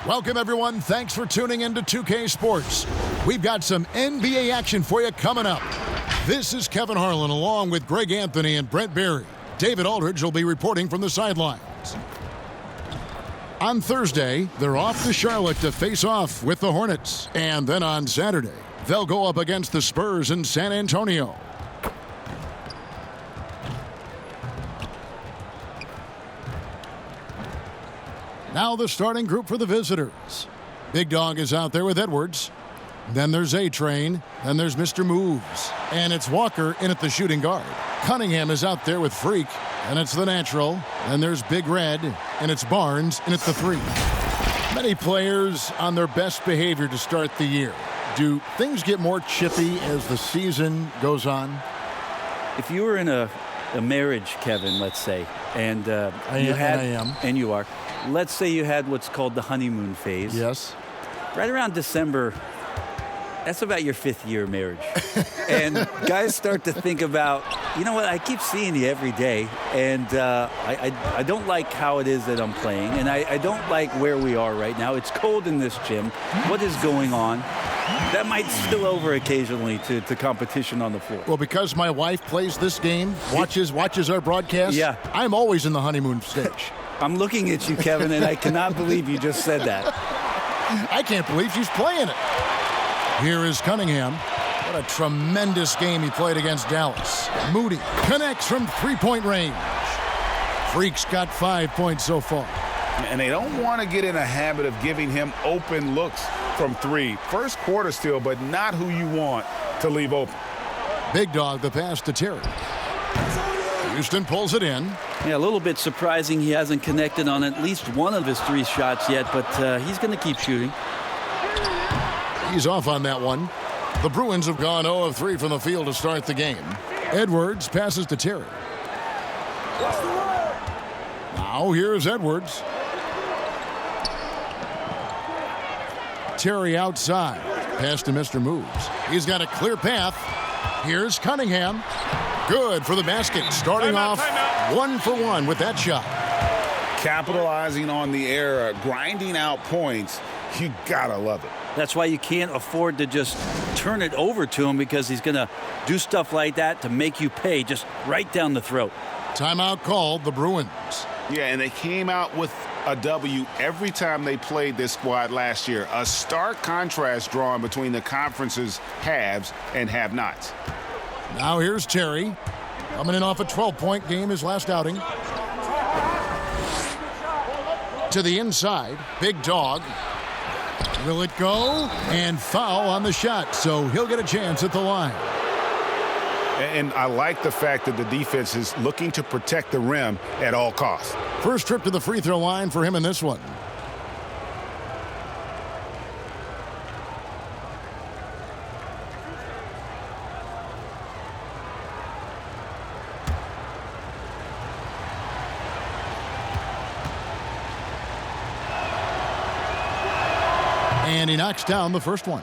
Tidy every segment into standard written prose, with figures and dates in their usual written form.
Welcome, everyone. Thanks for tuning in to 2K Sports. We've got some NBA action for you coming up. This is Kevin Harlan along with Greg Anthony and Brent Berry. David Aldridge will be reporting from the sidelines. On Thursday, they're off to Charlotte to face off with the Hornets. And then on Saturday, they'll go up against the Spurs in San Antonio. Now the starting group for the visitors. Big Dog is out there with Edwards. Then there's A-Train. Then there's Mr. Moves. And it's Walker in at the shooting guard. Cunningham is out there with Freak. And it's the natural. Then there's Big Red. And it's Barnes in at the 3. Many players on their best behavior to start the year. Do things get more chippy as the season goes on? If you were in a marriage, Kevin, let's say, and I am. And you are. Let's say you had what's called the honeymoon phase. Yes. Right around December, that's about your 5th year of marriage. And guys start to think about, you know what, I keep seeing you every day, and I don't like how it is that I'm playing, and I don't like where we are right now. It's cold in this gym. What is going on? That might spill over occasionally to competition on the floor. Well, because my wife plays this game, watches our broadcast, yeah. I'm always in the honeymoon stage. I'm looking at you, Kevin, and I cannot believe you just said that. I can't believe she's playing it. Here is Cunningham. What a tremendous game he played against Dallas. Moody connects from three-point range. Freak's got 5 points so far. And they don't want to get in a habit of giving him open looks from 3. First quarter still, but not who you want to leave open. Big Dog, the pass to Terry. Houston pulls it in. Yeah, a little bit surprising he hasn't connected on at least one of his 3 shots yet, but he's going to keep shooting. He's off on that one. The Bruins have gone 0 of 3 from the field to start the game. Edwards passes to Terry. Now here's Edwards. Terry outside. Pass to Mr. Moves. He's got a clear path. Here's Cunningham. Good for the basket. Starting off 1 for 1 with that shot. Capitalizing on the error, grinding out points. You gotta love it. That's why you can't afford to just turn it over to him, because he's going to do stuff like that to make you pay just right down the throat. Timeout called, the Bruins. Yeah, and they came out with a W every time they played this squad last year. A stark contrast drawn between the conference's haves and have-nots. Now here's Terry. Coming in off a 12-point game his last outing. To the inside, Big Dog. Will it go? And foul on the shot, so he'll get a chance at the line. And I like the fact that the defense is looking to protect the rim at all costs. First trip to the free throw line for him in this one. And he knocks down the first one.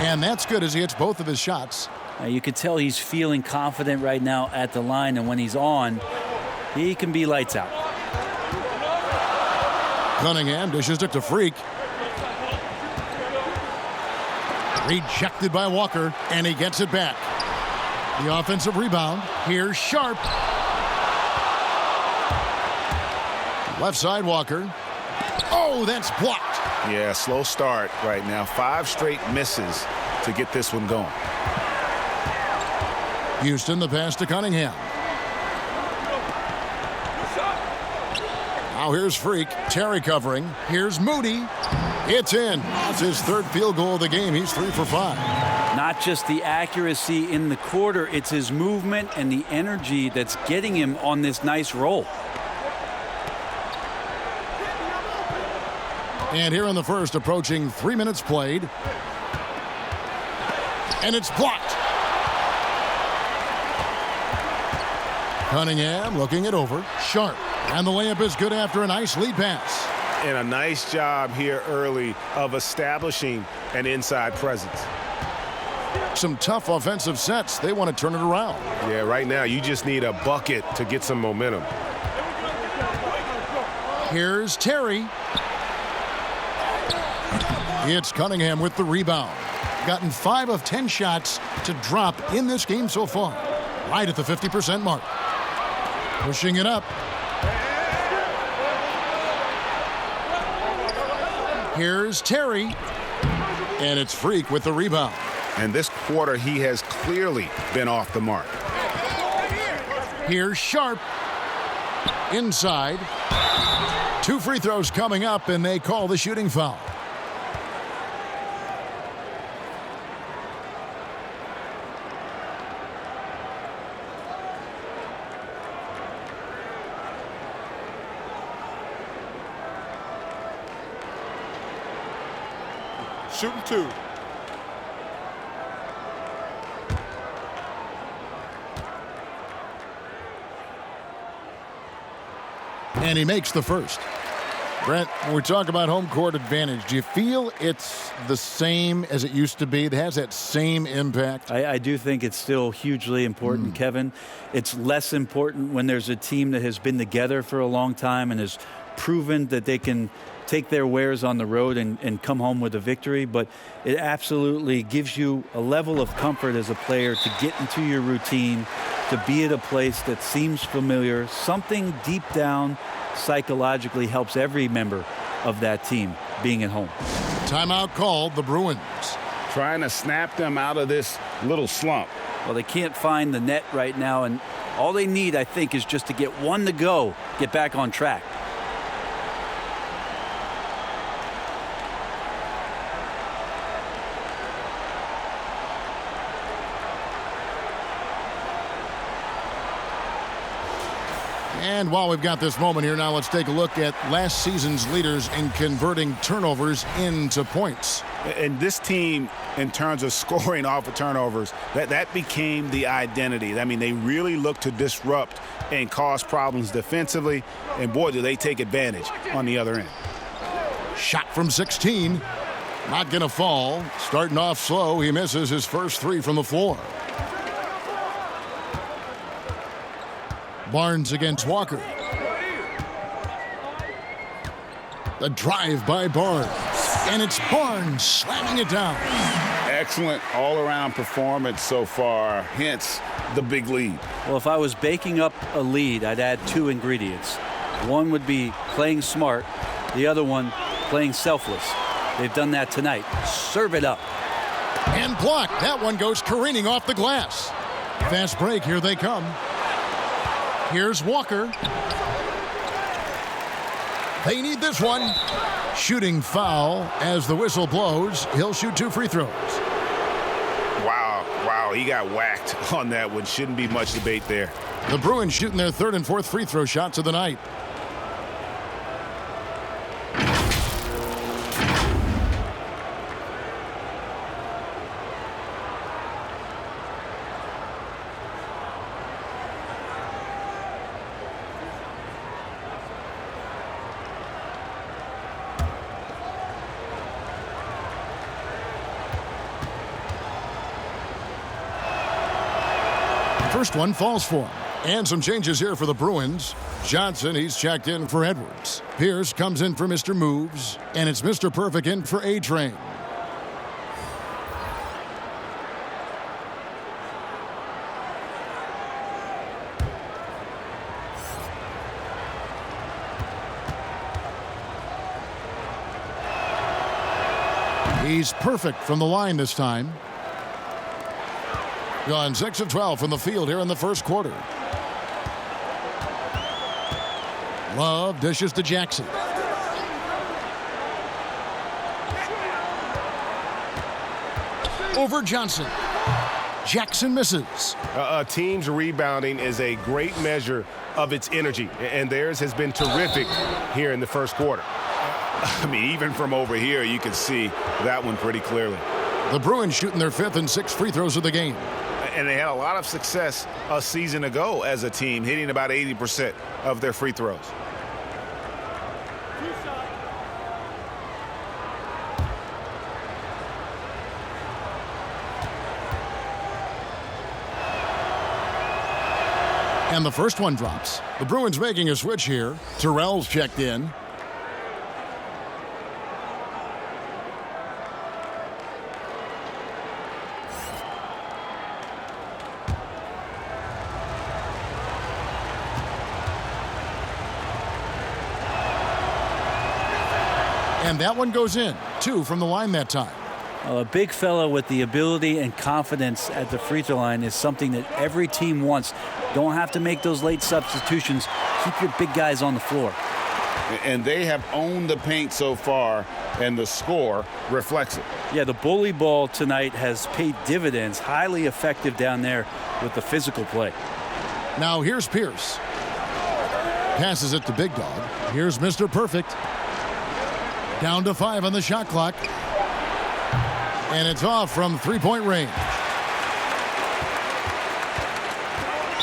And that's good as he hits both of his shots. You could tell he's feeling confident right now at the line, and when he's on, he can be lights out. Cunningham dishes it to Freak. Rejected by Walker, and he gets it back. The offensive rebound. Here's Sharp. Left side, Walker. Oh, that's blocked. Yeah, slow start right now. 5 straight misses to get this one going. Houston, the pass to Cunningham. Now here's Freak. Terry covering. Here's Moody. It's in. That's his 3rd field goal of the game. He's 3 for 5. Not just the accuracy in the quarter, it's his movement and the energy that's getting him on this nice roll. And here in the first, approaching 3 minutes played. And it's blocked. Cunningham looking it over. Sharp. And the layup is good after a nice lead pass. And a nice job here early of establishing an inside presence. Some tough offensive sets. They want to turn it around. Yeah, right now you just need a bucket to get some momentum. Here's Terry. It's Cunningham with the rebound. Gotten 5 of 10 shots to drop in this game so far. Right at the 50% mark. Pushing it up. Here's Terry. And it's Freak with the rebound. And this quarter, he has clearly been off the mark. Here's Sharp. Inside. 2 free throws coming up, and they call the shooting foul. Shooting 2. And he makes the first. Brent, when we talk about home court advantage, do you feel it's the same as it used to be? It has that same impact? I do think it's still hugely important, Kevin. It's less important when there's a team that has been together for a long time and has proven that they can take their wares on the road and come home with a victory. But it absolutely gives you a level of comfort as a player to get into your routine, to be at a place that seems familiar. Something deep down psychologically helps every member of that team being at home. Timeout called, the Bruins. Trying to snap them out of this little slump. Well, they can't find the net right now, and all they need, I think, is just to get one to go, get back on track. And while we've got this moment here, now let's take a look at last season's leaders in converting turnovers into points. And this team, in terms of scoring off of turnovers, that became the identity. I mean, they really look to disrupt and cause problems defensively. And, boy, do they take advantage on the other end. Shot from 16. Not going to fall. Starting off slow, he misses his first 3 from the floor. Barnes against Walker. The drive by Barnes. And it's Barnes slamming it down. Excellent all-around performance so far, hence the big lead. Well, if I was baking up a lead, I'd add 2 ingredients. One would be playing smart. The other one, playing selfless. They've done that tonight. Serve it up. And blocked. That one goes careening off the glass. Fast break. Here they come. Here's Walker. They need this one. Shooting foul as the whistle blows. He'll shoot 2 free throws. Wow, he got whacked on that one. Shouldn't be much debate there. The Bruins shooting their 3rd and 4th free throw shots of the night. First one falls for him. And some changes here for the Bruins. Johnson, he's checked in for Edwards. Pierce comes in for Mr. Moves. And it's Mr. Perfect in for A-Train. He's perfect from the line this time. Gone 6 of 12 from the field here in the first quarter. Love dishes to Jackson. Over Johnson. Jackson misses. A team's rebounding is a great measure of its energy, and theirs has been terrific here in the first quarter. I mean, even from over here, you can see that one pretty clearly. The Bruins shooting their 5th and 6th free throws of the game. And they had a lot of success a season ago as a team, hitting about 80% of their free throws. And the first one drops. The Bruins making a switch here. Terrell's checked in. And that one goes in. 2 from the line that time. A big fella with the ability and confidence at the free throw line is something that every team wants. Don't have to make those late substitutions. Keep your big guys on the floor. And they have owned the paint so far, and the score reflects it. Yeah, the bully ball tonight has paid dividends. Highly effective down there with the physical play. Now here's Pierce. Passes it to Big Dog. Here's Mr. Perfect. Down to 5 on the shot clock. And it's off from three-point range.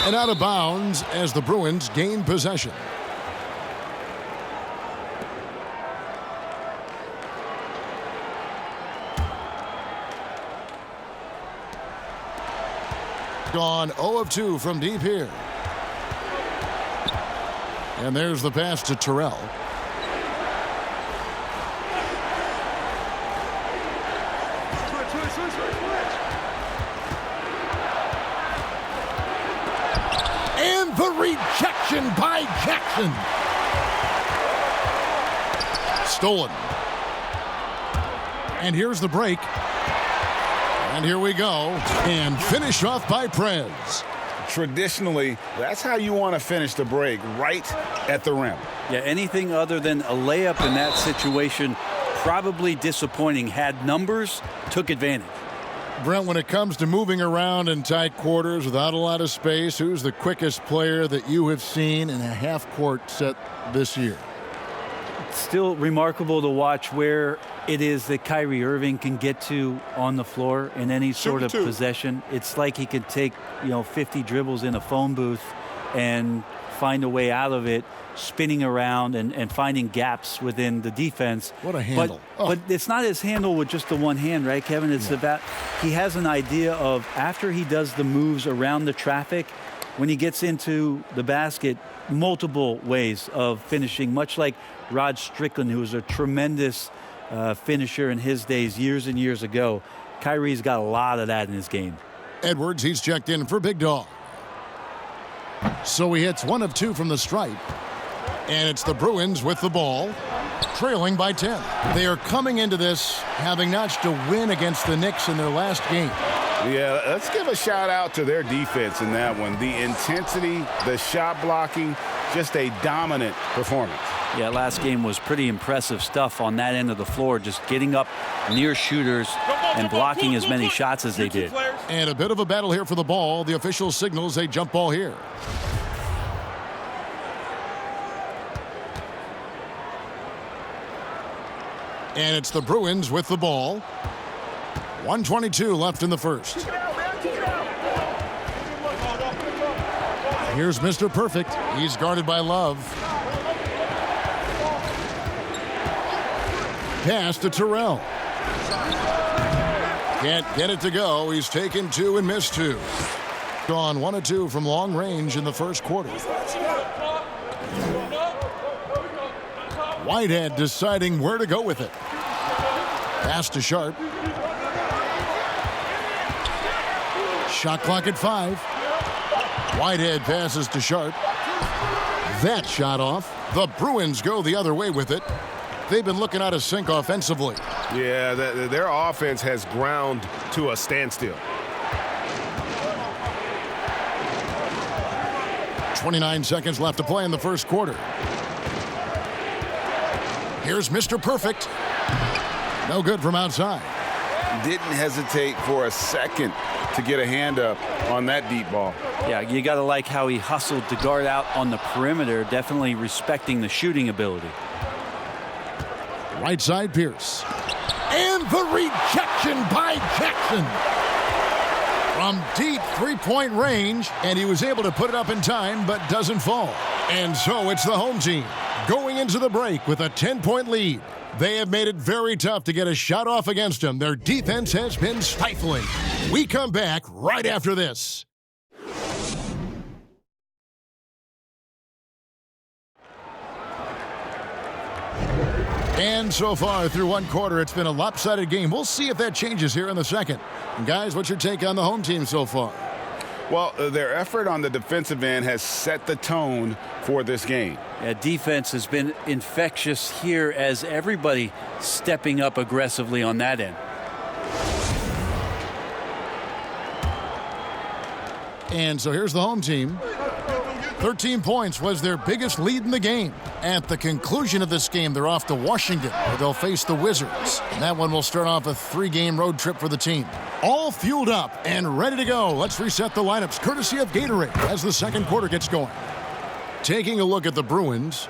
And out of bounds as the Bruins gain possession. Gone 0 of 2 from deep here. And there's the pass to Terrell. And the rejection by Jackson. Stolen. And here's the break. And here we go. And finish off by Prez. Traditionally, that's how you want to finish the break, right at the rim. Yeah, anything other than a layup in that situation, probably disappointing. Had numbers, took advantage. Brent, when it comes to moving around in tight quarters without a lot of space, who's the quickest player that you have seen in a half-court set this year? It's still remarkable to watch where it is that Kyrie Irving can get to on the floor in any sort of possession. It's like he could take, 50 dribbles in a phone booth and find a way out of it, spinning around and finding gaps within the defense. What a handle. But it's not his handle with just the one hand, right, Kevin? It's about he has an idea of after he does the moves around the traffic, when he gets into the basket, multiple ways of finishing, much like Rod Strickland, who was a tremendous finisher in his days years and years ago. Kyrie's got a lot of that in his game. Edwards, he's checked in for Big Dog. So he hits 1 of 2 from the stripe. And it's the Bruins with the ball, trailing by 10. They are coming into this having notched a win against the Knicks in their last game. Yeah, let's give a shout out to their defense in that one. The intensity, the shot blocking, just a dominant performance. Yeah, last game was pretty impressive stuff on that end of the floor, just getting up near shooters and blocking as many shots as they did. And a bit of a battle here for the ball. The official signals a jump ball here. And it's the Bruins with the ball. 1:22 left in the first. Here's Mr. Perfect. He's guarded by Love. Pass to Terrell. Can't get it to go. He's taken 2 and missed 2. Gone 1 of 2 from long range in the first quarter. Whitehead deciding where to go with it. Pass to Sharp. Shot clock at 5. Whitehead passes to Sharp. That shot off. The Bruins go the other way with it. They've been looking out of sync offensively. Yeah, their offense has ground to a standstill. 29 seconds left to play in the first quarter. Here's Mr. Perfect. No good from outside. Didn't hesitate for a second to get a hand up on that deep ball. Yeah, you got to like how he hustled to guard out on the perimeter, definitely respecting the shooting ability. Right side, Pierce. And the rejection by Jackson. From deep three-point range, and he was able to put it up in time, but doesn't fall. And so it's the home team going into the break with a 10-point lead. They have made it very tough to get a shot off against them. Their defense has been stifling. We come back right after this. And so far through one quarter, it's been a lopsided game. We'll see if that changes here in the second. And guys, what's your take on the home team so far? Well, their effort on the defensive end has set the tone for this game. Yeah, defense has been infectious here as everybody stepping up aggressively on that end. And so here's the home team. 13 points was their biggest lead in the game. At the conclusion of this game, they're off to Washington, where they'll face the Wizards. And that one will start off a 3-game road trip for the team. All fueled up and ready to go. Let's reset the lineups, courtesy of Gatorade, as the second quarter gets going. Taking a look at the Bruins,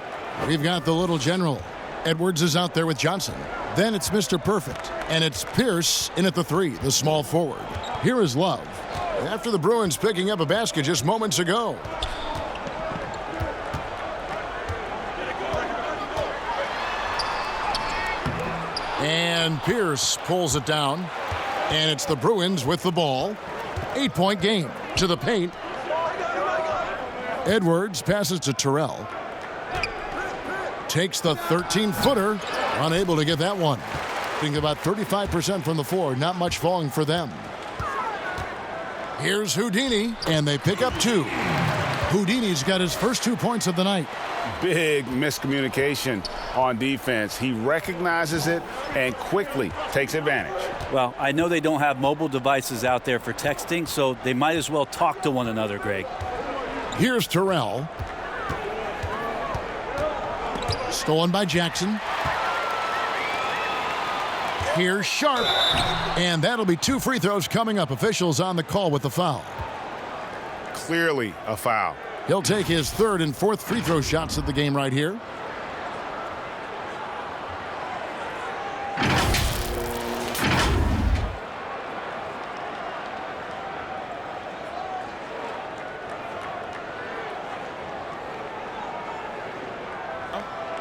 we've got the little general. Edwards is out there with Johnson. Then it's Mr. Perfect, and it's Pierce in at the 3, the small forward. Here is Love, after the Bruins picking up a basket just moments ago. And Pierce pulls it down, and it's the Bruins with the ball. 8-point game to the paint. Edwards passes to Terrell. Takes the 13-footer, unable to get that one. Think about 35% from the floor, not much falling for them. Here's Houdini, and they pick up 2. Houdini's got his first 2 points of the night. Big miscommunication on defense. He recognizes it and quickly takes advantage. Well, I know they don't have mobile devices out there for texting, so they might as well talk to one another, Greg. Here's Terrell. Stolen by Jackson. Here's Sharp. And that'll be 2 free throws coming up. Officials on the call with the foul. Clearly a foul. He'll take his 3rd and 4th free throw shots of the game right here.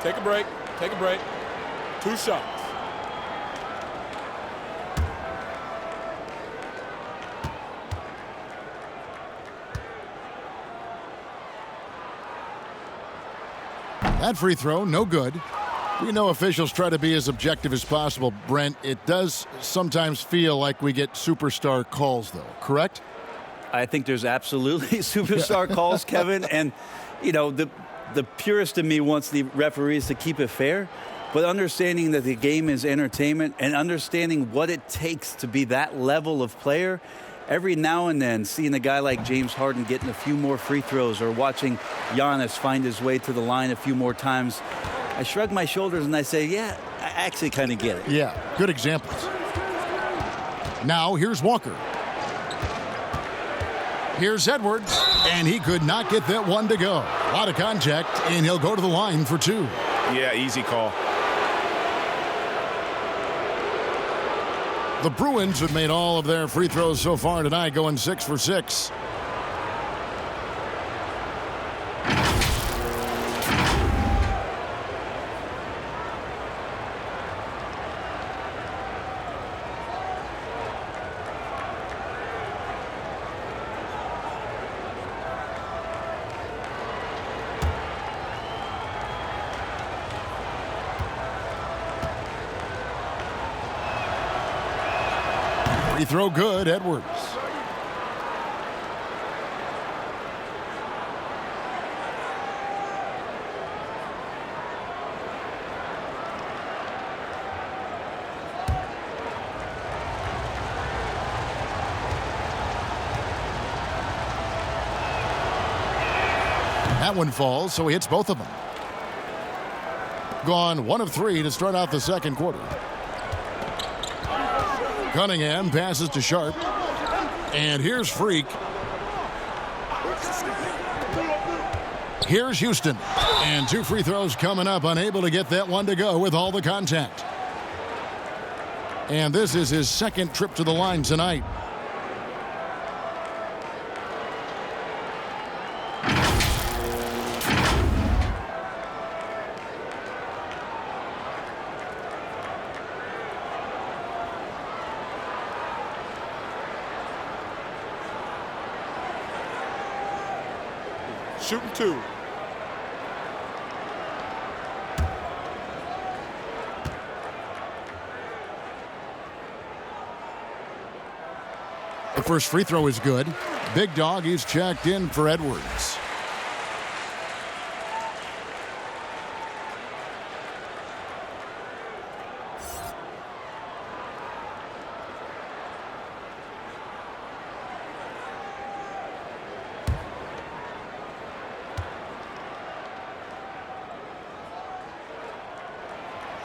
Take a break. Take a break. 2 shots. That free throw, no good. We know officials try to be as objective as possible, Brent. It does sometimes feel like we get superstar calls, though, correct? I think there's absolutely superstar calls, Kevin. And, you know, the purist in me wants the referees to keep it fair. But understanding that the game is entertainment and understanding what it takes to be that level of player, every now and then seeing a guy like James Harden getting a few more free throws or watching Giannis find his way to the line a few more times, I shrug my shoulders and I say, yeah, I actually kind of get it. Yeah, good examples. Now here's Walker. Here's Edwards, and he could not get that one to go. A lot of contact, and he'll go to the line for 2. Yeah, easy call. The Bruins have made all of their free throws so far tonight, going 6 for 6. Free throw good, Edwards. That one falls, so he hits both of them. Gone 1 of 3 to start out the second quarter. Cunningham passes to Sharp. And here's Freak. Here's Houston. And 2 free throws coming up, unable to get that one to go with all the contact. And this is his second trip to the line tonight. Shooting 2. The first free throw is good. Big Dog, he's checked in for Edwards.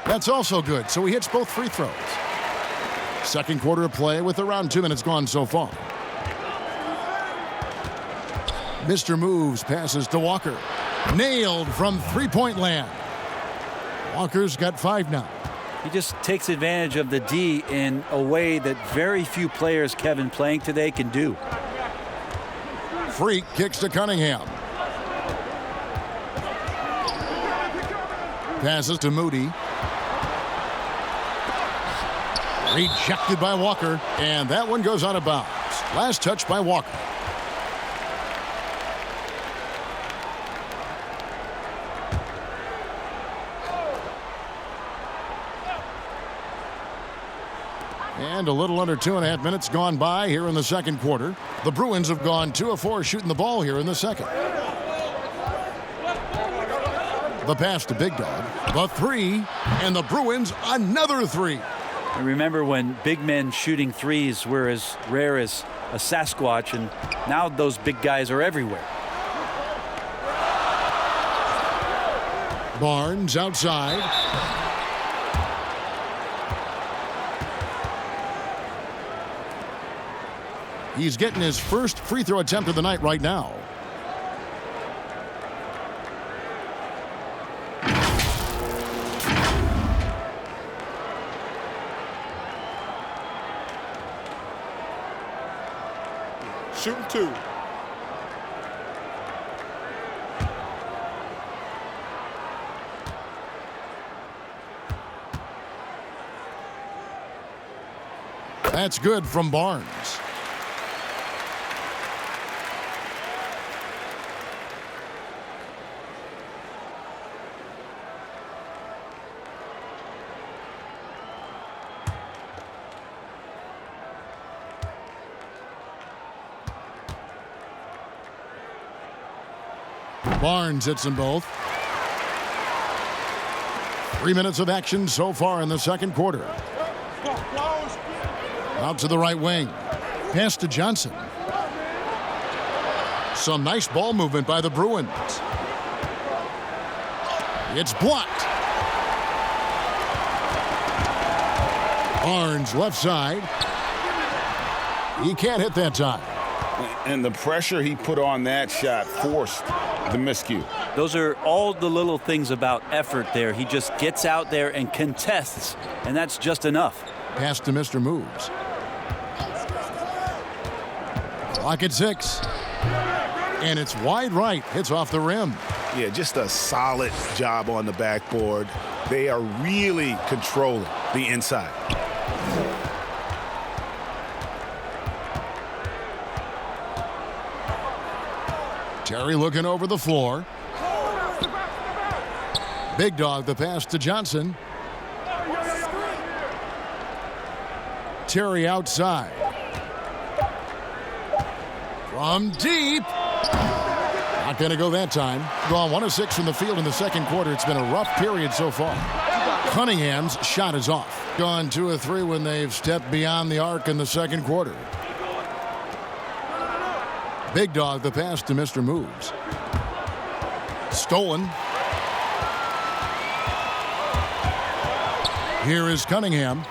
That's also good, so he hits both free throws. Second quarter of play with around 2 minutes gone so far. Mr. Moves passes to Walker. Nailed from three-point land. Walker's got 5 now. He just takes advantage of the D in a way that very few players, Kevin, playing today can do. Freak kicks to Cunningham. Passes to Moody. Rejected by Walker, and that one goes out of bounds. Last touch by Walker. And a little under 2.5 minutes gone by here in the second quarter. The Bruins have gone 2 of 4 shooting the ball here in the second. The pass to Big Dog. The 3, and the Bruins another 3. I remember when big men shooting threes were as rare as a Sasquatch, and now those big guys are everywhere. Barnes outside. He's getting his first free throw attempt of the night right now. Shooting 2. That's good from Barnes. Barnes hits them both. 3 minutes of action so far in the second quarter. Out to the right wing. Pass to Johnson. Some nice ball movement by the Bruins. It's blocked. Barnes left side. He can't hit that time. And the pressure he put on that shot forced the miscue. Those are all the little things about effort there. He just gets out there and contests, and that's just enough. Pass to Mr. Moves. Clock at 6. And it's wide right. Hits off the rim. Yeah, just a solid job on the backboard. They are really controlling the inside. Terry looking over the floor. Big Dog, the pass to Johnson. Terry outside. From deep. Not going to go that time. Gone 1 of 6 from the field in the second quarter. It's been a rough period so far. Cunningham's shot is off. Gone 2 of 3 when they've stepped beyond the arc in the second quarter. Big Dog, the pass to Mr. Moves. Stolen. Here is Cunningham.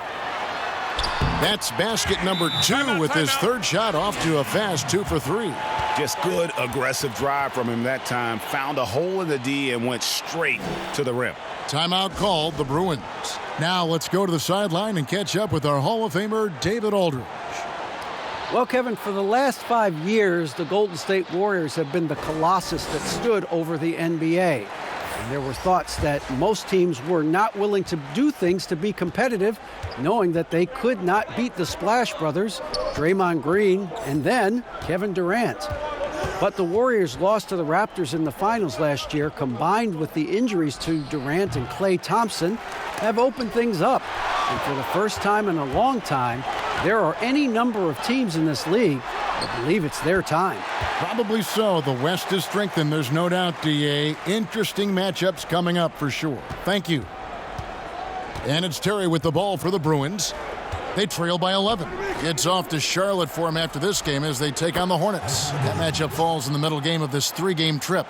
That's basket number 2 with his third shot off to a fast 2 for 3. Just good aggressive drive from him that time. Found a hole in the D and went straight to the rim. Timeout called, the Bruins. Now let's go to the sideline and catch up with our Hall of Famer, David Aldridge. Well, Kevin, for the last 5 years, the Golden State Warriors have been the colossus that stood over the NBA. And there were thoughts that most teams were not willing to do things to be competitive, knowing that they could not beat the Splash Brothers, Draymond Green, and then Kevin Durant. But the Warriors lost to the Raptors in the finals last year, combined with the injuries to Durant and Klay Thompson, have opened things up. And for the first time in a long time, there are any number of teams in this league that believe it's their time. Probably so. The West is strengthened, there's no doubt, DA. Interesting matchups coming up for sure. Thank you. And it's Terry with the ball for the Bruins. They trail by 11. It's off to Charlotte for him after this game as they take on the Hornets. That matchup falls in the middle game of this 3-game trip.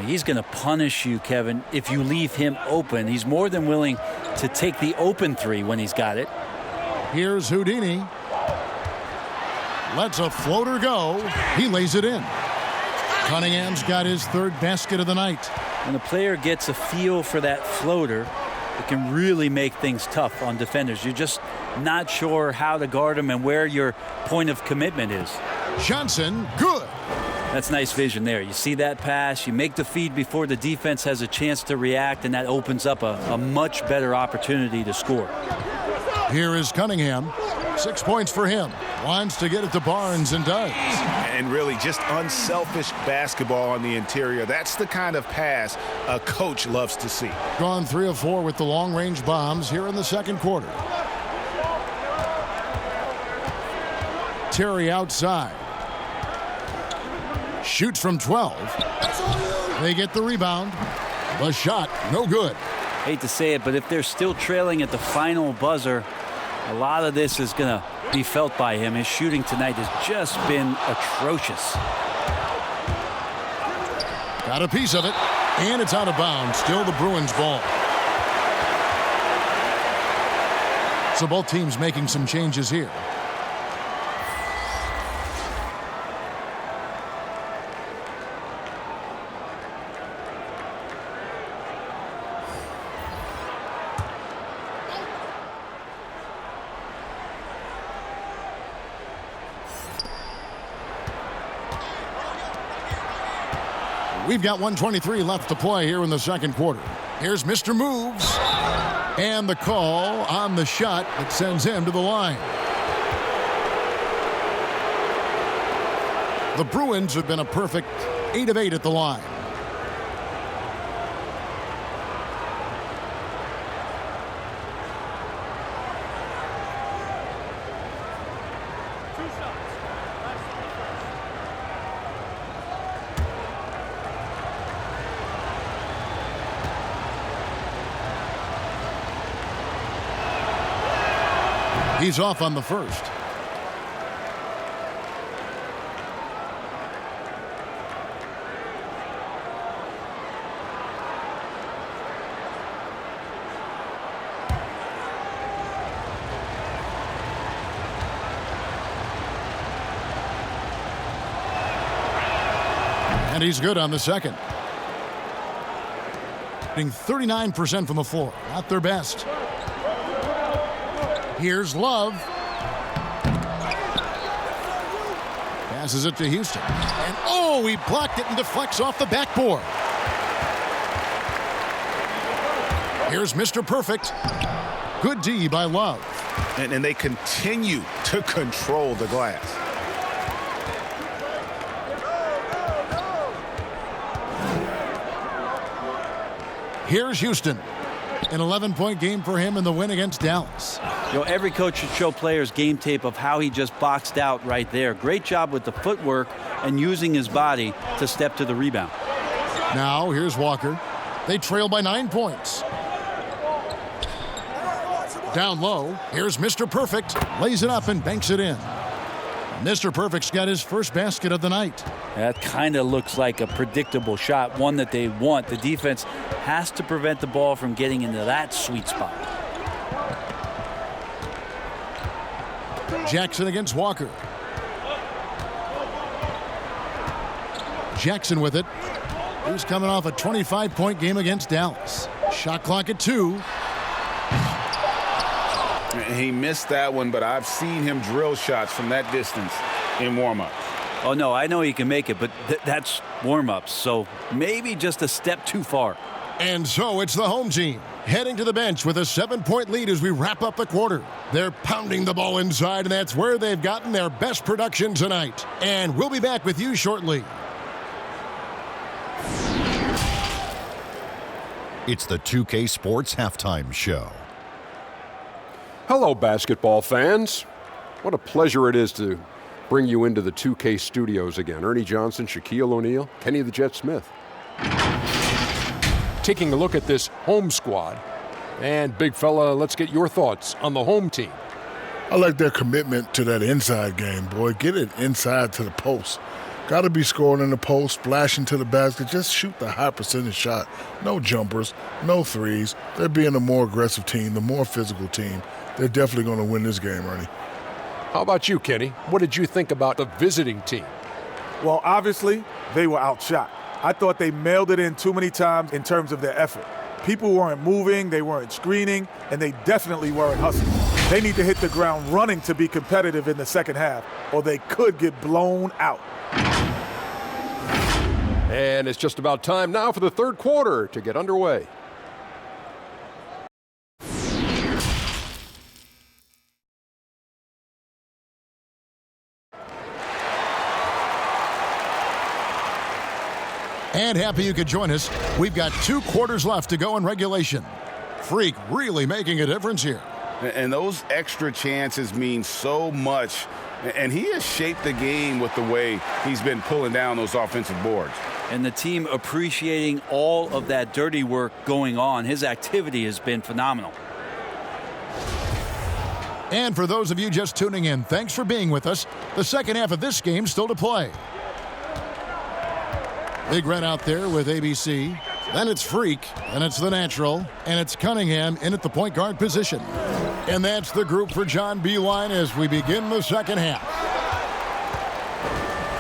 He's going to punish you, Kevin, if you leave him open. He's more than willing to take the open three when he's got it. Here's Houdini. Lets a floater go. He lays it in. Cunningham's got his third basket of the night. When a player gets a feel for that floater, it can really make things tough on defenders. You're just not sure how to guard them and where your point of commitment is. Johnson, good. That's nice vision there. You see that pass, you make the feed before the defense has a chance to react, and that opens up a much better opportunity to score. Here is Cunningham. 6 points for him. Wants to get it to Barnes and does. And really just unselfish basketball on the interior. That's the kind of pass a coach loves to see. Gone 3 of 4 with the long-range bombs here in the second quarter. Terry outside. Shoots from 12. They get the rebound. The shot, no good. Hate to say it, but if they're still trailing at the final buzzer, a lot of this is going to be felt by him. His shooting tonight has just been atrocious. Got a piece of it, and it's out of bounds. Still the Bruins ball. So both teams making some changes here. We've got 1:23 left to play here in the second quarter. Here's Mr. Moves. And the call on the shot that sends him to the line. The Bruins have been a perfect 8 of 8 at the line. He's off on the first. And he's good on the second. Hitting 39% from the floor. Not their best. Here's Love. Passes it to Houston. And oh, he blocked it and deflects off the backboard. Here's Mr. Perfect. Good D by Love. And they continue to control the glass. Here's Houston. An 11-point game for him in the win against Dallas. You know, every coach should show players game tape of how he just boxed out right there. Great job with the footwork and using his body to step to the rebound. Now, here's Walker. They trail by 9 points. Down low, here's Mr. Perfect. Lays it up and banks it in. Mr. Perfect's got his first basket of the night. That kind of looks like a predictable shot, one that they want. The defense has to prevent the ball from getting into that sweet spot. Jackson against Walker. Jackson with it. He's coming off a 25-point game against Dallas. Shot clock at 2. He missed that one, but I've seen him drill shots from that distance in warm-up. Oh, no, I know he can make it, but that's warm-ups, so maybe just a step too far. And so it's the home team heading to the bench with a 7-point lead as we wrap up the quarter. They're pounding the ball inside, and that's where they've gotten their best production tonight. And we'll be back with you shortly. It's the 2K Sports Halftime Show. Hello, basketball fans. What a pleasure it is to bring you into the 2K studios again. Ernie Johnson, Shaquille O'Neal, Kenny the Jet Smith. Taking a look at this home squad. And big fella, let's get your thoughts on the home team. I like their commitment to that inside game, boy. Get it inside to the post. Got to be scoring in the post, splashing to the basket. Just shoot the high percentage shot. No jumpers, no threes. They're being a more aggressive team, the more physical team. They're definitely going to win this game, Ernie. How about you, Kenny? What did you think about the visiting team? Well, obviously, they were outshot. I thought they mailed it in too many times in terms of their effort. People weren't moving, they weren't screening, and they definitely weren't hustling. They need to hit the ground running to be competitive in the second half, or they could get blown out. And it's just about time now for the third quarter to get underway. And happy you could join us. We've got 2 quarters left to go in regulation. Freak really making a difference here. And those extra chances mean so much. And he has shaped the game with the way he's been pulling down those offensive boards. And the team appreciating all of that dirty work going on. His activity has been phenomenal. And for those of you just tuning in, thanks for being with us. The second half of this game still to play. Big Red out there with ABC. Then it's Freak, and it's the natural, and it's Cunningham in at the point guard position. And that's the group for John Beilein as we begin the second half.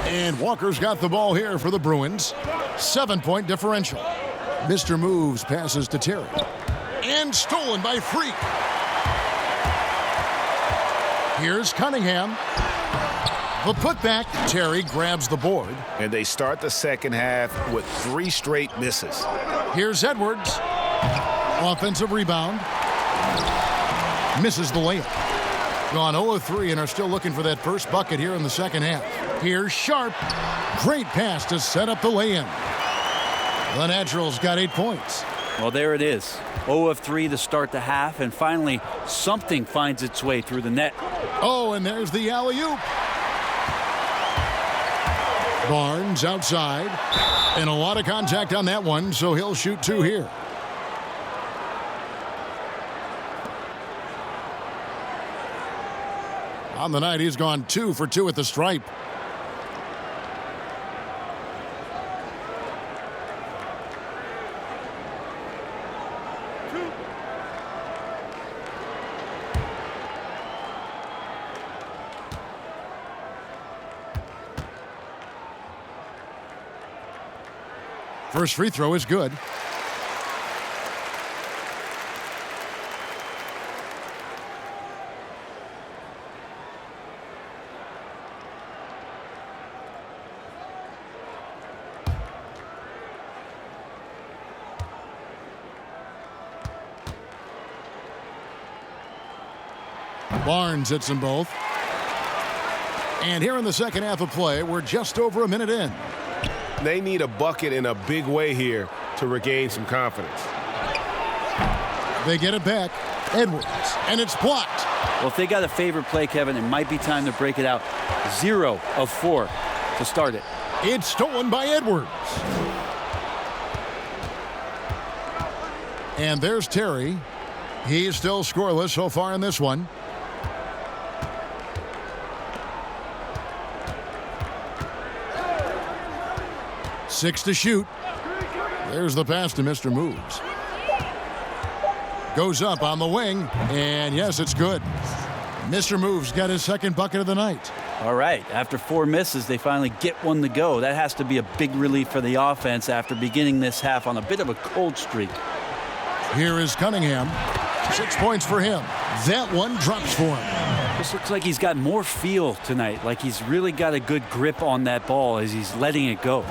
And Walker's got the ball here for the Bruins. 7-point differential. Mr. Moves passes to Terry. And stolen by Freak. Here's Cunningham. The putback. Terry grabs the board. And they start the second half with 3 straight misses. Here's Edwards. Offensive rebound. Misses the layup. Gone 0 of 3 and are still looking for that first bucket here in the second half. Here's Sharp. Great pass to set up the lay-in. The Naturals got 8 points. Well, there it is. 0 of 3 to start the half, and finally something finds its way through the net. Oh, and there's the alley-oop. Barnes outside. And a lot of contact on that one, so he'll shoot 2 here. On the night, he's gone 2 for 2 at the stripe. First free throw is good. Barnes hits them both. And here in the second half of play, we're just over a minute in. They need a bucket in a big way here to regain some confidence. They get it back. Edwards. And it's blocked. Well, if they got a favorite play, Kevin, it might be time to break it out. 0 of 4 to start it. It's stolen by Edwards. And there's Terry. He's still scoreless so far in this one. Six to shoot. There's the pass to Mr. Moves. Goes up on the wing, and yes, it's good. Mr. Moves got his second bucket of the night. All right, after 4 misses, they finally get one to go. That has to be a big relief for the offense after beginning this half on a bit of a cold streak. Here is Cunningham. 6 points for him. That one drops for him. This looks like he's got more feel tonight, like he's really got a good grip on that ball as he's letting it go.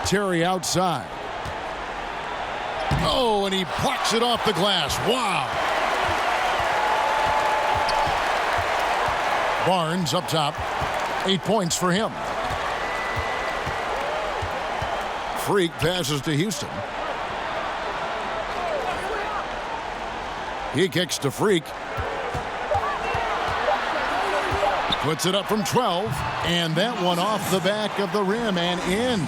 Terry outside. Oh, and he plucks it off the glass. Wow. Barnes up top. 8 points for him. Freak passes to Houston. He kicks to Freak. Puts it up from 12, and that one off the back of the rim and in.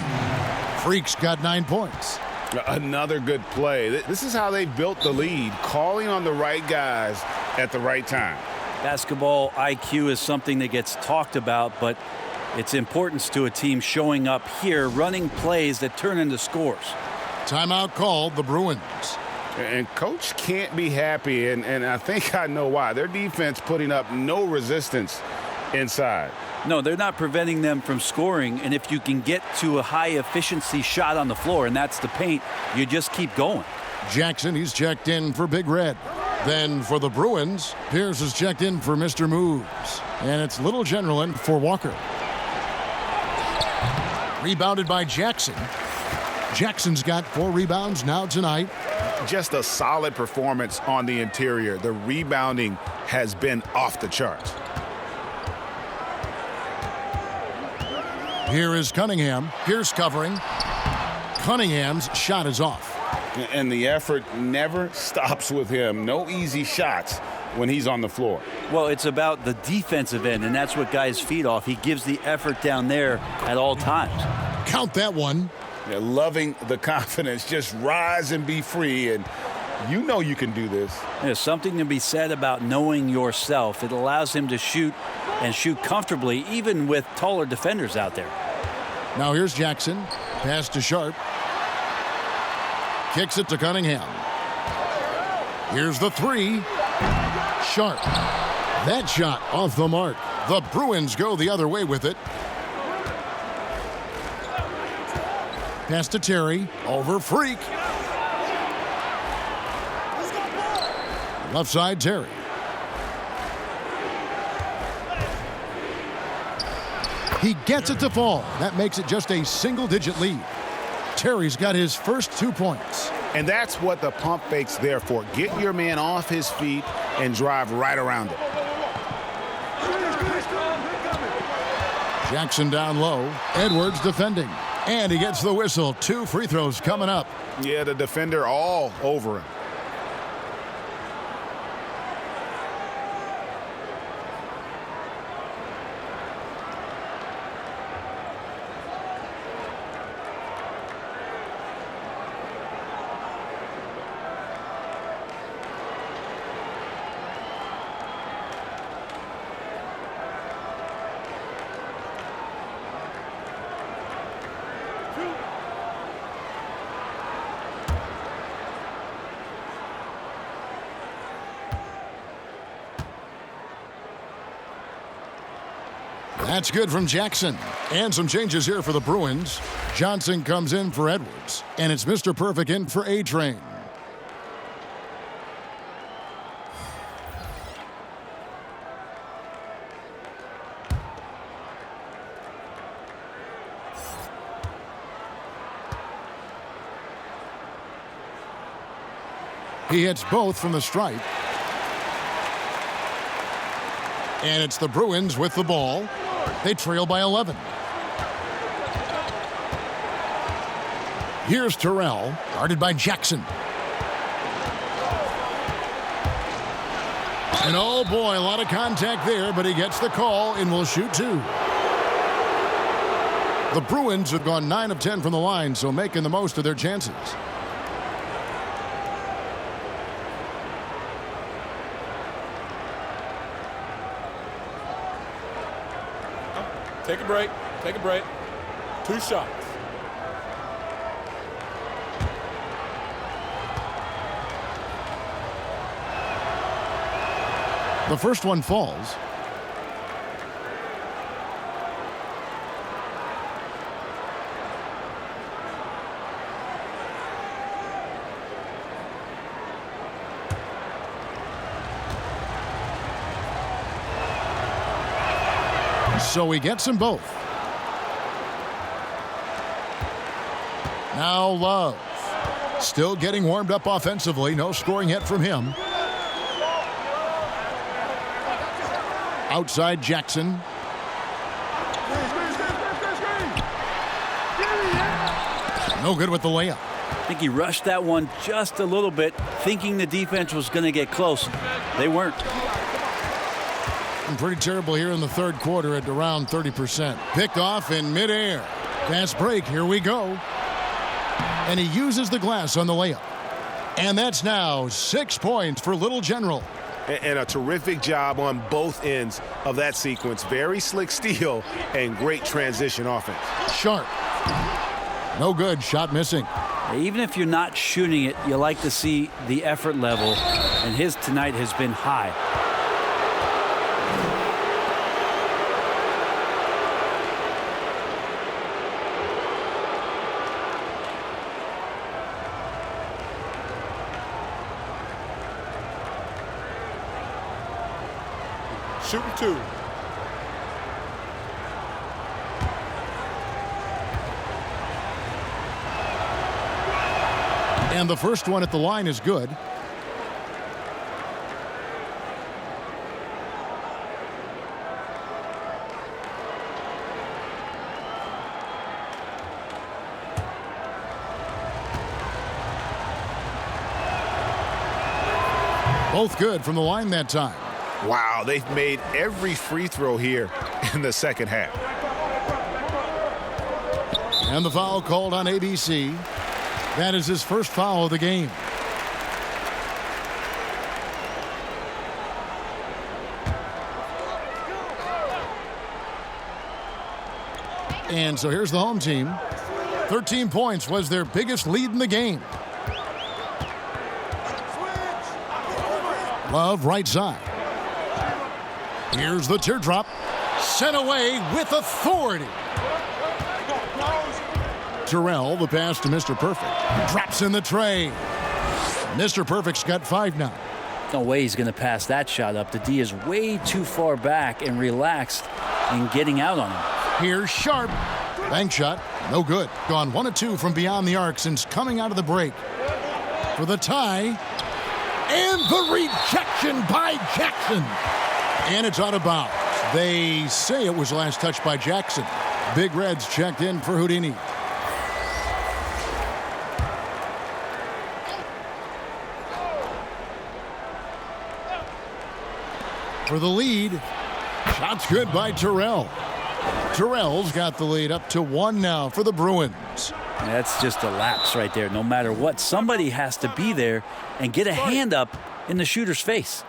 Freak's got 9 points. Another good play. This is how they built the lead, calling on the right guys at the right time. Basketball IQ is something that gets talked about, but its importance to a team showing up here, running plays that turn into scores. Timeout called, the Bruins. And Coach can't be happy, and I think I know why. Their defense putting up no resistance inside. No, they're not preventing them from scoring, and if you can get to a high-efficiency shot on the floor, and that's the paint, you just keep going. Jackson, he's checked in for Big Red. Then for the Bruins, Pierce is checked in for Mr. Moves. And it's Little Generalin for Walker. Rebounded by Jackson. Jackson's got 4 rebounds now tonight. Just a solid performance on the interior. The rebounding has been off the charts. Here is Cunningham. Pierce covering. Cunningham's shot is off. And the effort never stops with him. No easy shots when he's on the floor. Well, it's about the defensive end, and that's what guys feed off. He gives the effort down there at all times. Count that one. Yeah, loving the confidence. Just rise and be free, and you know you can do this. There's something to be said about knowing yourself. It allows him to shoot and shoot comfortably, even with taller defenders out there. Now here's Jackson. Pass to Sharp. Kicks it to Cunningham. Here's the 3. Sharp. That shot off the mark. The Bruins go the other way with it. Pass to Terry. Over Freak. Left side, Terry. He gets it to fall. That makes it just a single-digit lead. Terry's got his first 2 points. And that's what the pump fake's there for. Get your man off his feet and drive right around it. Jackson down low. Edwards defending. And he gets the whistle. 2 free throws coming up. Yeah, the defender all over him. That's good from Jackson. And some changes here for the Bruins. Johnson comes in for Edwards. And it's Mr. Perfect in for A-Train. He hits both from the stripe. And it's the Bruins with the ball. They trail by 11. Here's Terrell, guarded by Jackson. And oh boy, a lot of contact there, but he gets the call and will shoot 2. The Bruins have gone 9 of 10 from the line, so making the most of their chances. Take a break. Take a break. 2 shots. The first one falls. So he gets them both. Now Love. Still getting warmed up offensively. No scoring yet from him. Outside Jackson. No good with the layup. I think he rushed that one just a little bit, thinking the defense was going to get close. They weren't. And pretty terrible here in the third quarter at around 30%. Picked off in midair. Fast break. Here we go. And he uses the glass on the layup. And that's now 6 points for Little General. And a terrific job on both ends of that sequence. Very slick steal and great transition offense. Sharp. No good. Shot missing. Even if you're not shooting it, you like to see the effort level, and his tonight has been high. Shooting 2. And the first one at the line is good. Both good from the line that time. Wow, they've made every free throw here in the second half. And the foul called on ABC. That is his first foul of the game. And so here's the home team. 13 points was their biggest lead in the game. Love right side. Here's the teardrop. Sent away with authority. Terrell, the pass to Mr. Perfect. Drops in the tray. Mr. Perfect's got 5 now. No way he's going to pass that shot up. The D is way too far back and relaxed in getting out on him. Here's Sharp. Bank shot. No good. Gone 1 of 2 from beyond the arc since coming out of the break. For the tie. And the rejection by Jackson. And it's out of bounds. They say it was last touched by Jackson. Big Reds checked in for Houdini. For the lead. Shot's good by Terrell. Terrell's got the lead up to 1 now for the Bruins. That's just a lapse right there. No matter what, somebody has to be there and get a hand up in the shooter's face.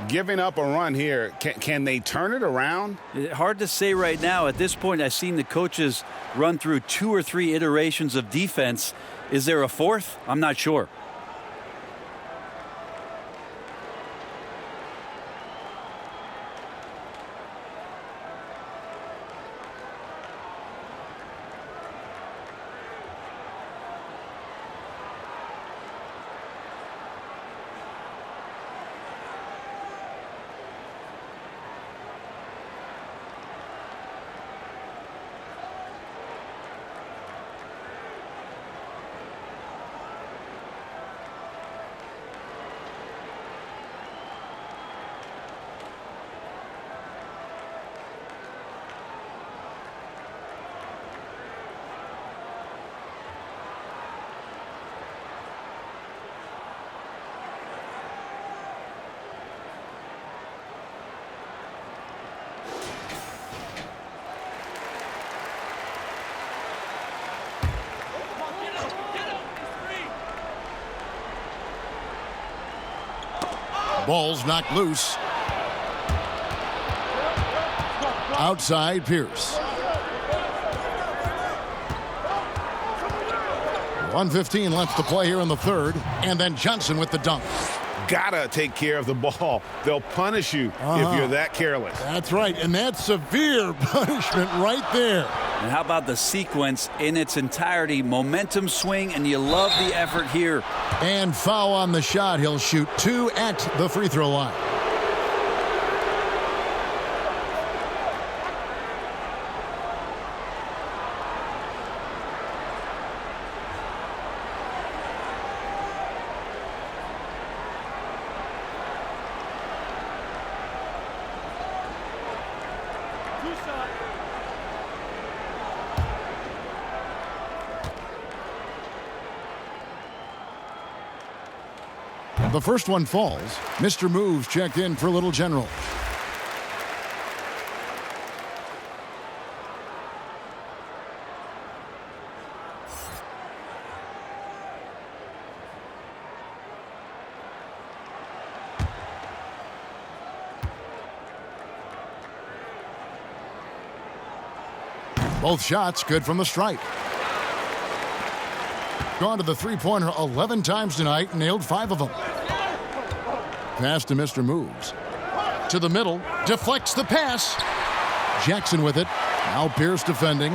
Giving up a run here, can they turn it around? Hard to say right now. At this point, I've seen the coaches run through 2 or 3 iterations of defense. Is there a fourth? I'm not sure. Ball's knocked loose. Outside Pierce. 1:15 left to play here in the third. And then Johnson with the dunk. Gotta take care of the ball. They'll punish you if you're that careless. That's right, and that's severe punishment right there. And how about the sequence in its entirety? Momentum swing, and you love the effort here. And foul on the shot. He'll shoot 2 at the free throw line. The first one falls. Mr. Moves checked in for Little General. Both shots good from the stripe. Gone to the three-pointer 11 times tonight, nailed 5 of them. Pass to Mr. Moves. To the middle, deflects the pass. Jackson with it. Now Pierce defending.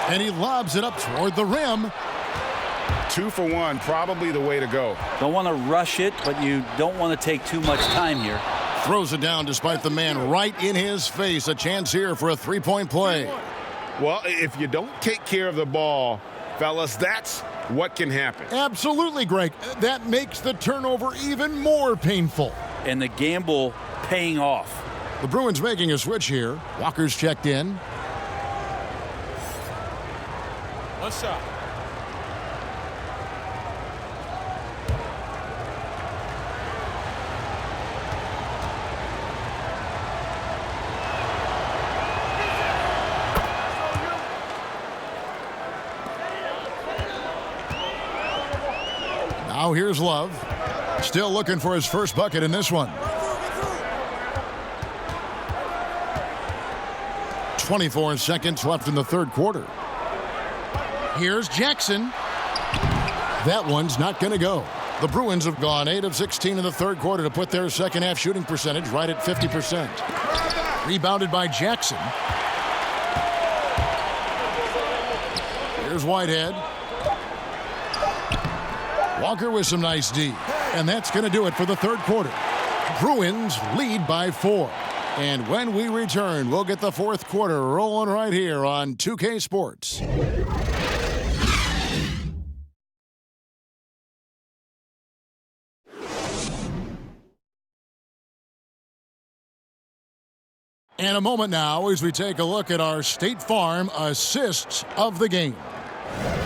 And he lobs it up toward the rim. 2 for 1, probably the way to go. Don't want to rush it, but you don't want to take too much time here. Throws it down despite the man right in his face. A chance here for a three-point play. Well, if you don't take care of the ball, fellas, that's what can happen. Absolutely, Greg. That makes the turnover even more painful. And the gamble paying off. The Bruins making a switch here. Walker's checked in. One shot. Now here's Love. Still looking for his first bucket in this one. 24 seconds left in the third quarter. Here's Jackson. That one's not going to go. The Bruins have gone 8 of 16 in the third quarter to put their second half shooting percentage right at 50%. Rebounded by Jackson. Here's Whitehead. Walker with some nice D. And that's going to do it for the third quarter. Bruins lead by 4. And when we return, we'll get the fourth quarter rolling right here on 2K Sports. And a moment now as we take a look at our State Farm assists of the game.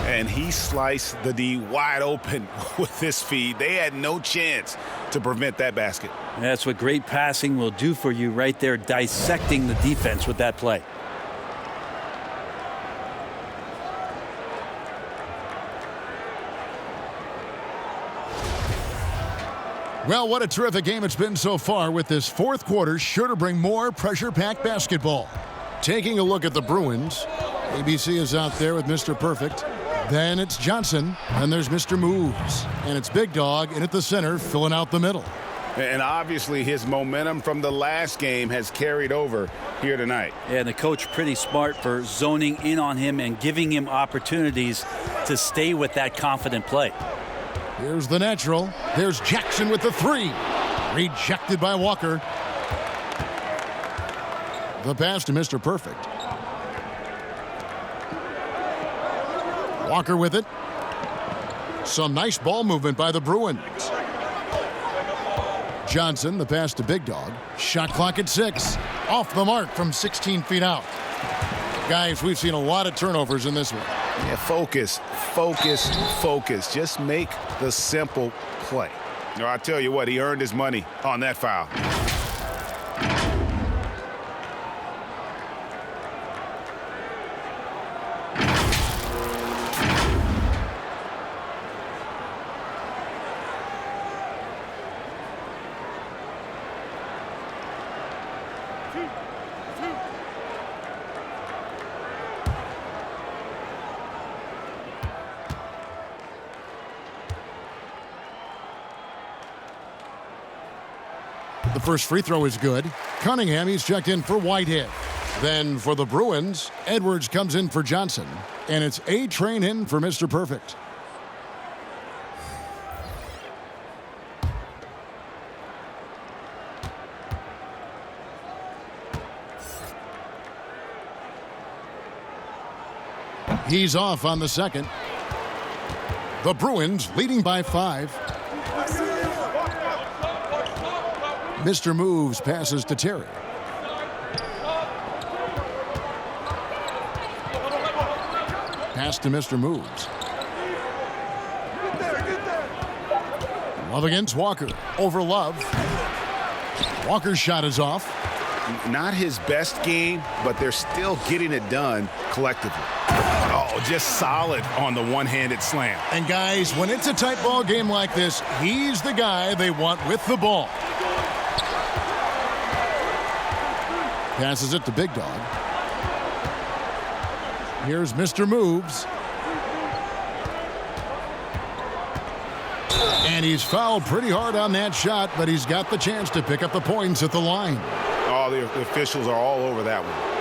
And he sliced the D wide open with his feed. They had no chance to prevent that basket. That's what great passing will do for you right there, dissecting the defense with that play. Well, what a terrific game it's been so far, with this fourth quarter sure to bring more pressure-packed basketball. Taking a look at the Bruins, ABC is out there with Mr. Perfect. Then it's Johnson, and there's Mr. Moves. And it's Big Dog in at the center, filling out the middle. And obviously his momentum from the last game has carried over here tonight. Yeah, and the coach pretty smart for zoning in on him and giving him opportunities to stay with that confident play. Here's the natural. There's Jackson with the three. Rejected by Walker. The pass to Mr. Perfect. Walker with it. Some nice ball movement by the Bruins. Johnson, the pass to Big Dog. Shot clock at 6. Off the mark from 16 feet out. Guys, we've seen a lot of turnovers in this one. Yeah, focus, focus, focus. Just make the simple play. No, I tell you what, he earned his money on that foul. The first free throw is good. Cunningham, he's checked in for Whitehead. Then for the Bruins, Edwards comes in for Johnson. And it's A-Train in for Mr. Perfect. He's off on the second. The Bruins leading by 5. Mr. Moves passes to Terry. Pass to Mr. Moves. Love against Walker. Over Love. Walker's shot is off. Not his best game, but they're still getting it done collectively. Oh, just solid on the one-handed slam. And guys, when it's a tight ball game like this, he's the guy they want with the ball. Passes it to Big Dog. Here's Mr. Moves. And he's fouled pretty hard on that shot, but he's got the chance to pick up the points at the line. Oh, the officials are all over that one.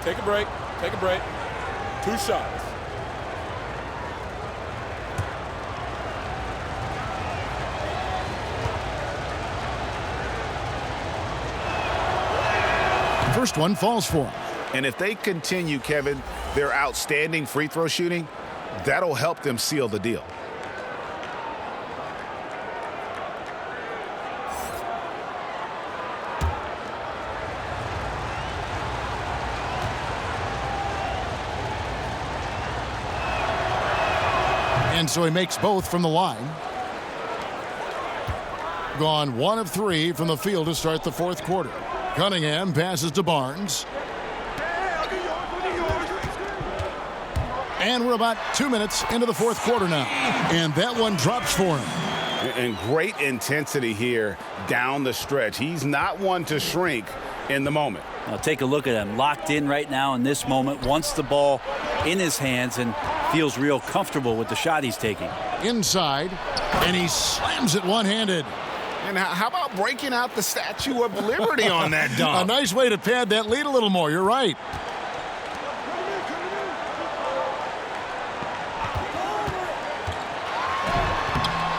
Take a break. Take a break. 2 shots. First one falls for him. And if they continue, Kevin, their outstanding free throw shooting, that'll help them seal the deal. And so he makes both from the line. Gone 1 of 3 from the field to start the fourth quarter. Cunningham passes to Barnes. And we're about 2 minutes into the fourth quarter now. And that one drops for him. And great intensity here down the stretch. He's not one to shrink in the moment. Now take a look at him. Locked in right now in this moment. Wants the ball in his hands and feels real comfortable with the shot he's taking. Inside. And he slams it one-handed. And how about breaking out the Statue of Liberty on that dunk? A nice way to pad that lead a little more. You're right.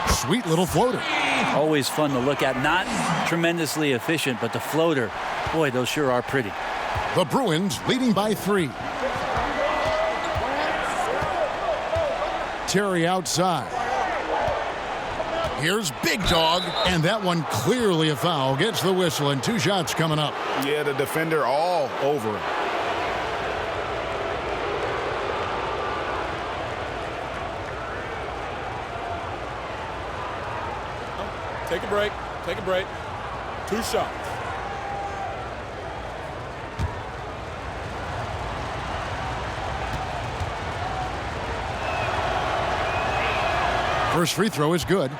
Sweet little floater. Always fun to look at. Not tremendously efficient, but the floater, boy, those sure are pretty. The Bruins leading by 3. Terry outside. Here's Big Dog, and that one clearly a foul. Gets the whistle, and 2 shots coming up. Yeah, the defender all over him. Take a break. Take a break. 2 shots. First free throw is good.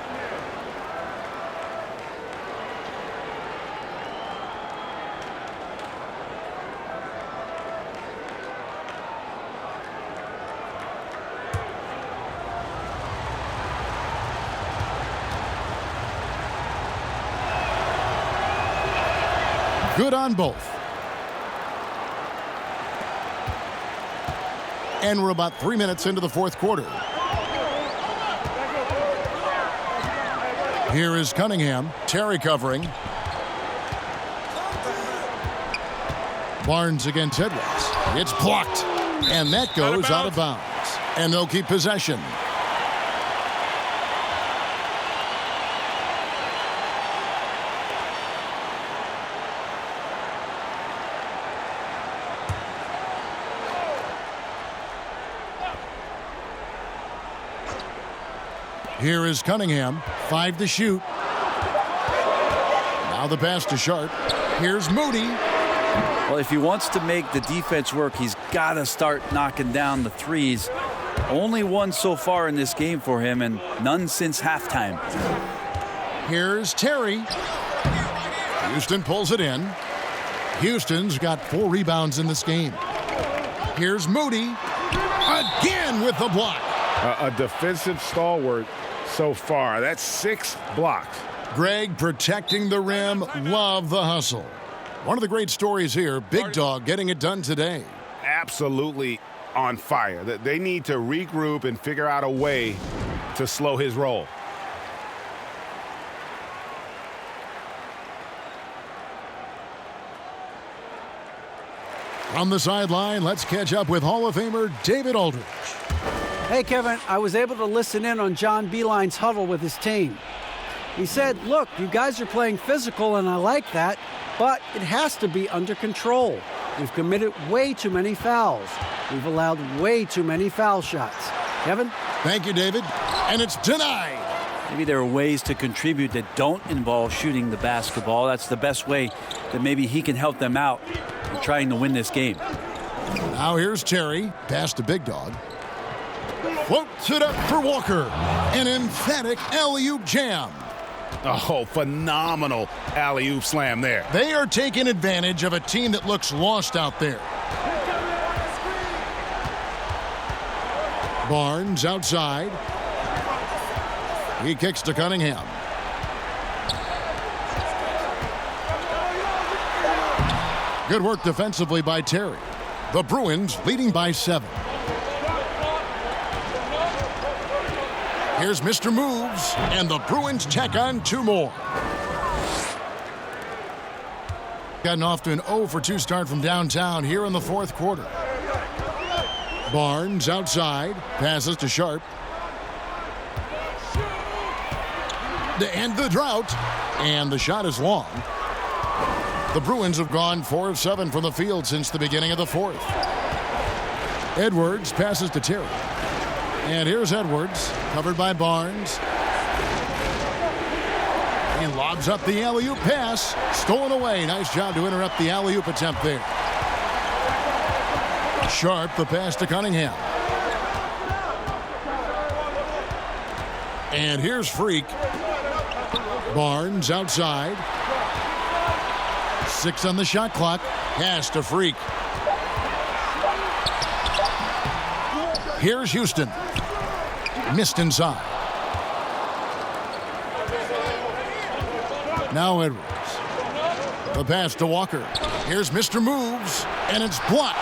Good on both. And we're about 3 minutes into the fourth quarter. Here is Cunningham. Terry covering. Barnes against Edwards. It's blocked. And that goes out of bounds. And they'll keep possession. Here is Cunningham. 5 to shoot. Now the pass to Sharp. Here's Moody. Well, if he wants to make the defense work, he's got to start knocking down the threes. Only 1 so far in this game for him, and none since halftime. Here's Terry. Houston pulls it in. Houston's got 4 rebounds in this game. Here's Moody. Again with the block. A defensive stalwart so far. That's 6 blocks. Greg protecting the rim. Love the hustle. One of the great stories here, Big Dog getting it done today. Absolutely on fire. They need to regroup and figure out a way to slow his roll. From the sideline, let's catch up with Hall of Famer David Aldridge. Hey, Kevin, I was able to listen in on John Beilein's huddle with his team. He said, look, you guys are playing physical and I like that, but it has to be under control. We've committed way too many fouls. We've allowed way too many foul shots. Kevin? Thank you, David. And it's denied. Maybe there are ways to contribute that don't involve shooting the basketball. That's the best way that maybe he can help them out in trying to win this game. Now here's Terry. Pass to Big Dog. Floats it up for Walker. An emphatic alley-oop jam. Oh, phenomenal alley-oop slam there. They are taking advantage of a team that looks lost out there. Barnes outside. He kicks to Cunningham. Good work defensively by Terry. The Bruins leading by 7. Here's Mr. Moves, and the Bruins check on 2 more. Gotten off to an 0 for 2 start from downtown here in the 4th quarter. Barnes outside, passes to Sharp. To end the drought, and the shot is long. The Bruins have gone 4 of 7 from the field since the beginning of the 4th. Edwards passes to Terry. And here's Edwards, covered by Barnes. He lobs up the alley-oop pass. Stolen away. Nice job to interrupt the alley-oop attempt there. Sharp, the pass to Cunningham. And here's Freak. Barnes outside. 6 on the shot clock. Pass to Freak. Here's Houston. Missed inside. Now Edwards. The pass to Walker. Here's Mr. Moves, and it's blocked.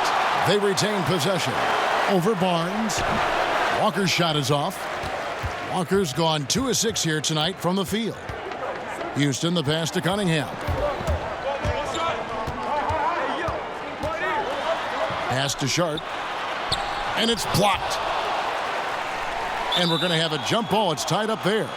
They retain possession. Over Barnes. Walker's shot is off. Walker's gone 2 of 6 here tonight from the field. Houston, the pass to Cunningham. Pass to Sharp. And it's blocked. And we're going to have a jump ball. It's tied up there.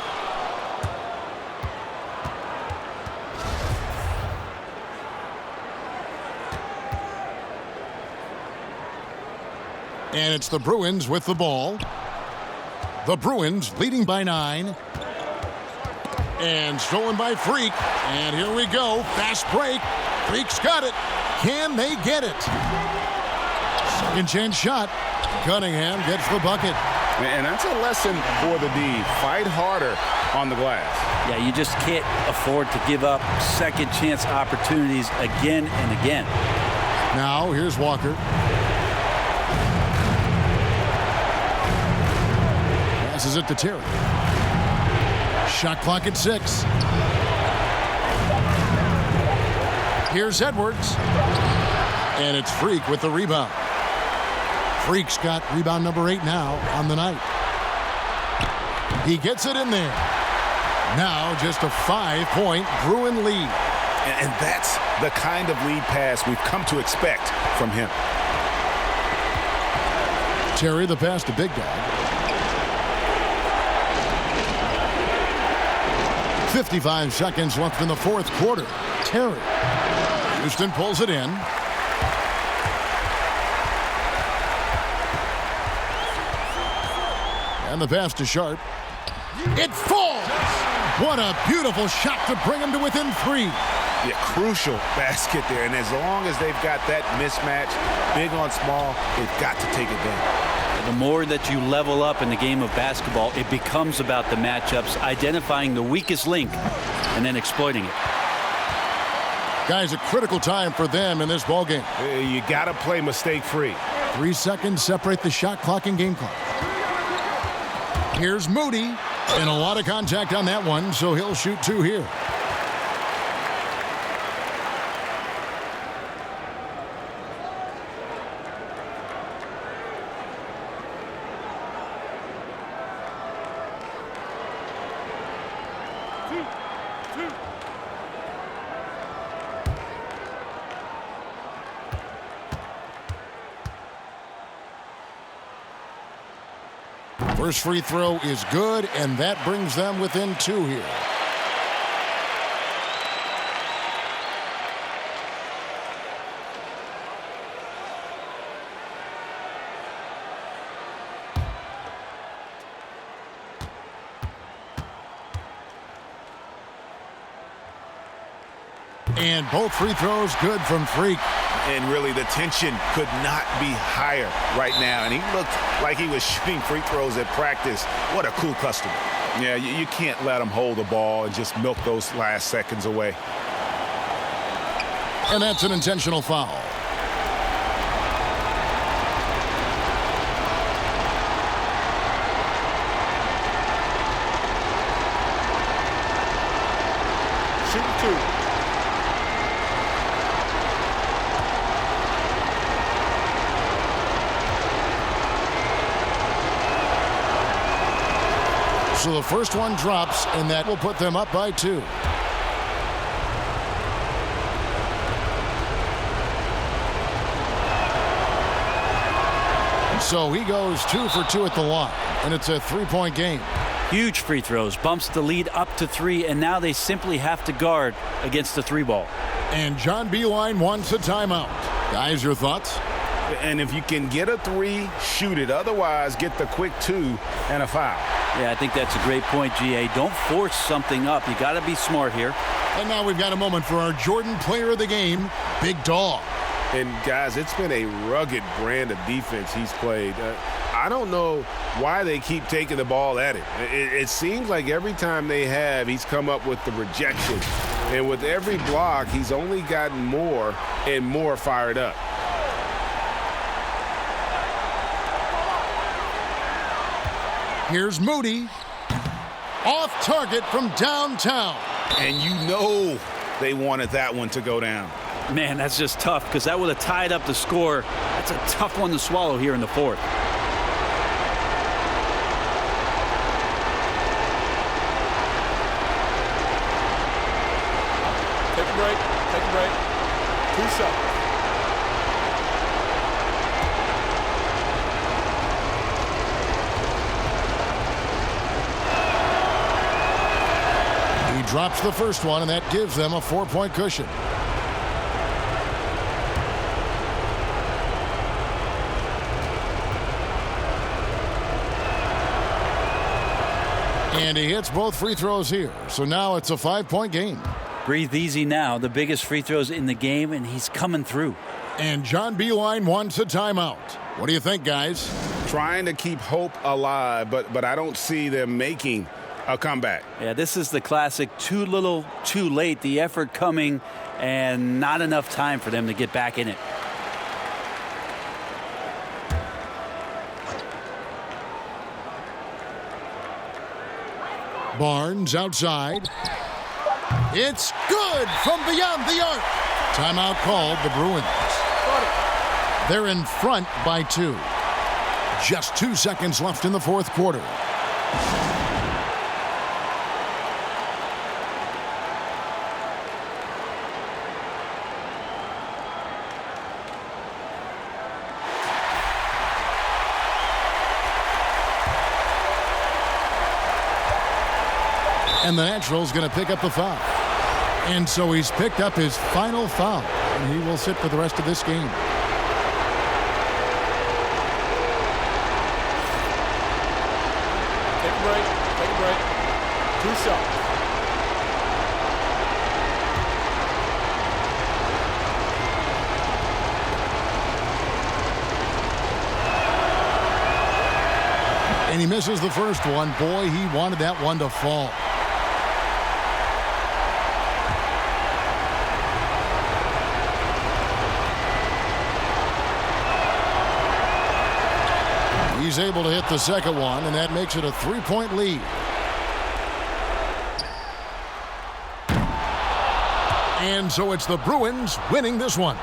And it's the Bruins with the ball. The Bruins leading by 9. And stolen by Freak. And here we go. Fast break. Freak's got it. Can they get it? Second chance shot. Cunningham gets the bucket. And that's a lesson for the D. Fight harder on the glass. Yeah, you just can't afford to give up second chance opportunities again and again. Now here's Walker. Passes it to Terry. Shot clock at 6. Here's Edwards. And it's Freak with the rebound. Freak's got rebound number 8 now on the night. He gets it in there. Now just a 5-point Bruin lead. And that's the kind of lead pass we've come to expect from him. Terry, the pass to Big Dog. 55 seconds left in the 4th quarter. Terry. Houston pulls it in. And the pass to Sharp. It falls! What a beautiful shot to bring him to within 3. Yeah, crucial basket there. And as long as they've got that mismatch, big on small, they've got to take advantage. The more that you level up in the game of basketball, it becomes about the matchups, identifying the weakest link, and then exploiting it. Guys, a critical time for them in this ballgame. You got to play mistake-free. 3 seconds separate the shot clock and game clock. Here's Moody, and a lot of contact on that one, so he'll shoot 2 here. First free throw is good, and that brings them within 2 here. And both free throws good from Freak. And really, the tension could not be higher right now. And he looked like he was shooting free throws at practice. What a cool customer. Yeah, you can't let him hold the ball and just milk those last seconds away. And that's an intentional foul. Shooting 2. So the first one drops, and that will put them up by 2. So he goes 2 for 2 at the line, and it's a 3-point game. Huge free throws, bumps the lead up to 3, and now they simply have to guard against the 3 ball. And John Beilein wants a timeout. Guys, your thoughts? And if you can get a 3, shoot it. Otherwise, get the quick 2 and a foul. Yeah, I think that's a great point, GA. Don't force something up. You got to be smart here. And now we've got a moment for our Jordan player of the game, Big Dog. And, guys, it's been a rugged brand of defense he's played. I don't know why they keep taking the ball at him. It seems like every time they have, he's come up with the rejection. And with every block, he's only gotten more and more fired up. Here's Moody. Off target from downtown. And you know they wanted that one to go down. Man, that's just tough because that would have tied up the score. That's a tough one to swallow here in the 4th. Take a break. Take a break. 2 shots. He drops the first one, and that gives them a 4-point cushion. And he hits both free throws here. So now it's a 5-point game. Breathe easy now. The biggest free throws in the game, and he's coming through. And John Beilein wants a timeout. What do you think, guys? Trying to keep hope alive, but I don't see them making a comeback. Yeah, this is the classic too little, too late. The effort coming and not enough time for them to get back in it. Barnes outside. It's good from beyond the arc. Timeout called, the Bruins. They're in front by 2. Just 2 seconds left in the 4th quarter. And the Natural's going to pick up the foul. And so he's picked up his final foul. And he will sit for the rest of this game. Take a break. Take a break. 2 shots. And he misses the first one. Boy, he wanted that one to fall. He's able to hit the second one, and that makes it a 3-point lead. And so it's the Bruins winning this one.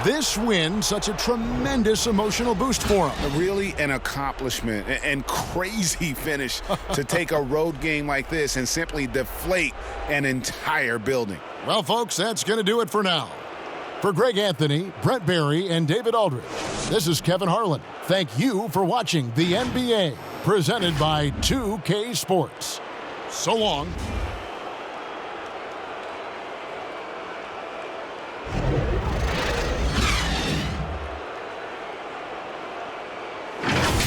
This win, such a tremendous emotional boost for them. Really an accomplishment and crazy finish to take a road game like this and simply deflate an entire building. Well, folks, that's going to do it for now. For Greg Anthony, Brent Barry, and David Aldridge, this is Kevin Harlan. Thank you for watching the NBA, presented by 2K Sports. So long.